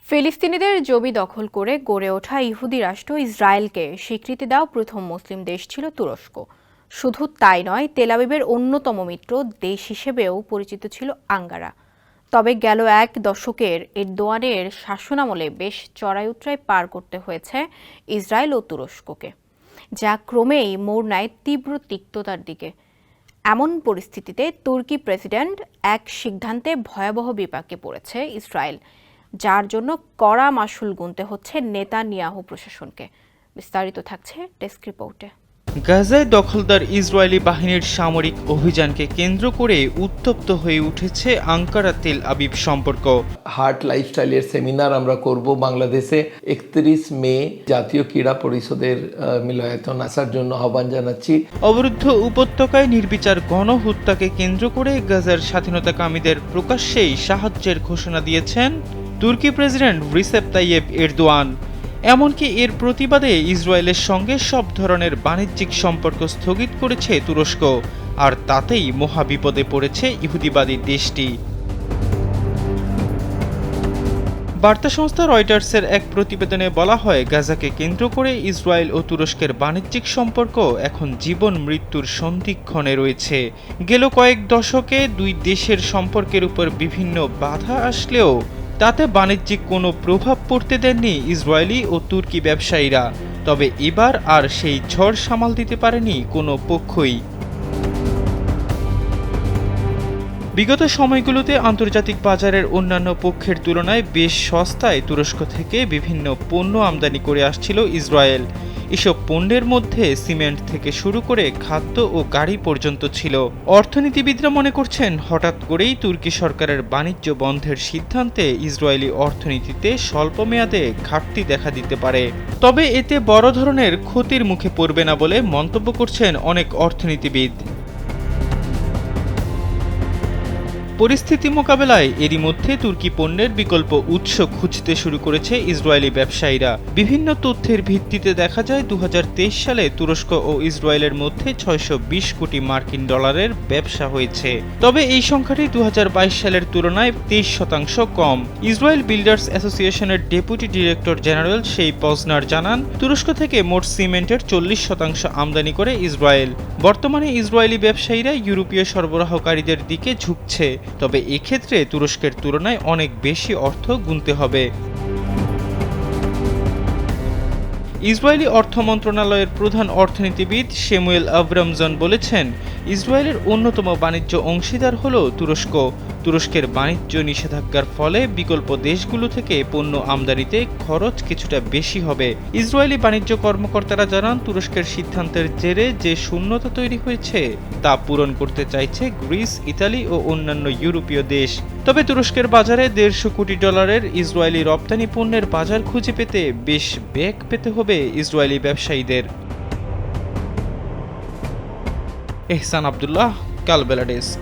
ফিলিস্তিনিদের জমি দখল করে গড়ে ওঠা ইহুদি রাষ্ট্র ইসরায়েলকে স্বীকৃতি দেওয়া প্রথম মুসলিম দেশ ছিল তুরস্ক। শুধু তাই নয়, তেল আবিবের অন্যতম মিত্র দেশ হিসেবেও পরিচিত ছিল আঙ্কারা। তবে গেল এক দশকের এরদোয়ানের শাসনামলে বেশ চড়াই উতরাই পার করতে হয়েছে ইসরায়েল ও তুরস্ককে, যা ক্রমেই মোড় নেয় তীব্র তিক্ততার দিকে। এমন পরিস্থিতিতে তুর্কি প্রেসিডেন্ট এক সিদ্ধান্তে ভয়াবহ বিপাকে পড়েছে ইসরায়েল, যার জন্য কড়া মাশুল গুনতে হচ্ছে নেতানিয়াহু প্রশাসনকে। বিস্তারিত থাকছে ডেস্ক রিপোর্টে। গাজায় দখলদার ইসরায়েলি বাহিনীর সামরিক অভিযানকে কেন্দ্র করে উত্তপ্ত হয়ে উঠেছে আঙ্কারা তেল আবিব সম্পর্ক। হার্ট লাইফস্টাইলের সেমিনার আমরা করব বাংলাদেশে 31 মে। জাতীয় ক্রীড়া পরিষদের মিলনায়তন আসার জন্য আহ্বান জানাচ্ছি। অবরুদ্ধ উপত্যকায় নির্বিচার গণহত্যাকে কেন্দ্র করে গাজার স্বাধীনতাকামীদের প্রকাশ্যেই সাহায্যের ঘোষণা দিয়েছেন তুর্কি প্রেসিডেন্ট রিসেপ তাইয়েপ এরদোয়ান। এমনকি এর প্রতিবাদে ইসরায়েলের সঙ্গে সব ধরনের বাণিজ্যিক সম্পর্ক স্থগিত করেছে তুরস্ক, আর তাতেই মহাবিপদে পড়েছে ইহুদিবাদী দেশটি। বার্তা সংস্থা রয়টার্সের এক প্রতিবেদনে বলা হয়, গাজাকে কেন্দ্র করে ইসরায়েল ও তুরস্কের বাণিজ্যিক সম্পর্ক এখন জীবন মৃত্যুর সন্ধিক্ষণে রয়েছে। গেল কয়েক দশকে দুই দেশের সম্পর্কের উপর বিভিন্ন বাধা আসলেও তাতে বাণিজ্যিক কোনো প্রভাব পড়তে দেননি ইসরায়েলি ও তুর্কি ব্যবসায়ীরা। তবে এবার আর সেই ঝড় সামাল দিতে পারেনি কোনো পক্ষই। বিগত সময়গুলোতে আন্তর্জাতিক বাজারের অন্যান্য পক্ষের তুলনায় বেশ সস্তায় তুরস্ক থেকে বিভিন্ন পণ্য আমদানি করে আসছিল ইসরায়েল। এসব পণ্যের মধ্যে সিমেন্ট থেকে শুরু করে খাদ্য ও গাড়ি পর্যন্ত ছিল। অর্থনীতিবিদরা মনে করছেন, হঠাৎ করেই তুর্কি সরকারের বাণিজ্য বন্ধের সিদ্ধান্তে ইসরায়েলি অর্থনীতিতে স্বল্প মেয়াদে ঘাটতি দেখা দিতে পারে। তবে এতে বড় ধরনের ক্ষতির মুখে পড়বে না বলে মন্তব্য করছেন অনেক অর্থনীতিবিদ। পরিস্থিতি মোকাবেলায় এরই মধ্যে তুর্কি পণ্যের বিকল্প উৎস খুঁজতে শুরু করেছে ইসরায়েলি ব্যবসায়ীরা। বিভিন্ন তথ্যের ভিত্তিতে দেখা যায় 2023 সালে তুরস্ক ও ইসরায়েলের মধ্যে 620 কোটি মার্কিন ডলারের ব্যবসা হয়েছে। তবে এই সংখ্যাটি 2022 সালের তুলনায় 23% কম। ইসরায়েল বিল্ডার্স অ্যাসোসিয়েশনের ডেপুটি ডিরেক্টর জেনারেল সেই পজনার জানান, তুরস্ক থেকে মোট সিমেন্টের 40% আমদানি করে ইসরায়েল। বর্তমানে ইসরায়েলি ব্যবসায়ীরা ইউরোপীয় সরবরাহকারীদের দিকে ঝুঁকছে। তবে এক্ষেত্রে তুরস্কের তুলনায় অনেক বেশি অর্থ গুনতে হবে। ইসরায়েলি অর্থ মন্ত্রণালয়ের প্রধান অর্থনীতিবিদ শেমুয়েল আব্রামজন বলেছেন, ইসরায়েলের অন্যতম বাণিজ্য অংশীদার হল তুরস্ক। তুরস্কের বাণিজ্য নিষেধাজ্ঞার ফলে বিকল্প দেশগুলো থেকে পণ্য আমদানিতে খরচ কিছুটা বেশি হবে। ইসরায়েলি বাণিজ্য কর্মকর্তারা জানান, তুরস্কের সিদ্ধান্তের জেরে যে শূন্যতা তৈরি হয়েছে তা পূরণ করতে চাইছে গ্রিস, ইতালি ও অন্যান্য ইউরোপীয় দেশ। তবে তুরস্কের বাজারে $150 কোটি ইসরায়েলি রপ্তানি পণ্যের বাজার খুঁজে পেতে বেশ বেগ পেতে হবে ইসরায়েলি ব্যবসায়ীদের। এহসান আব্দুল্লাহ, কালবেলা ডেস্ক।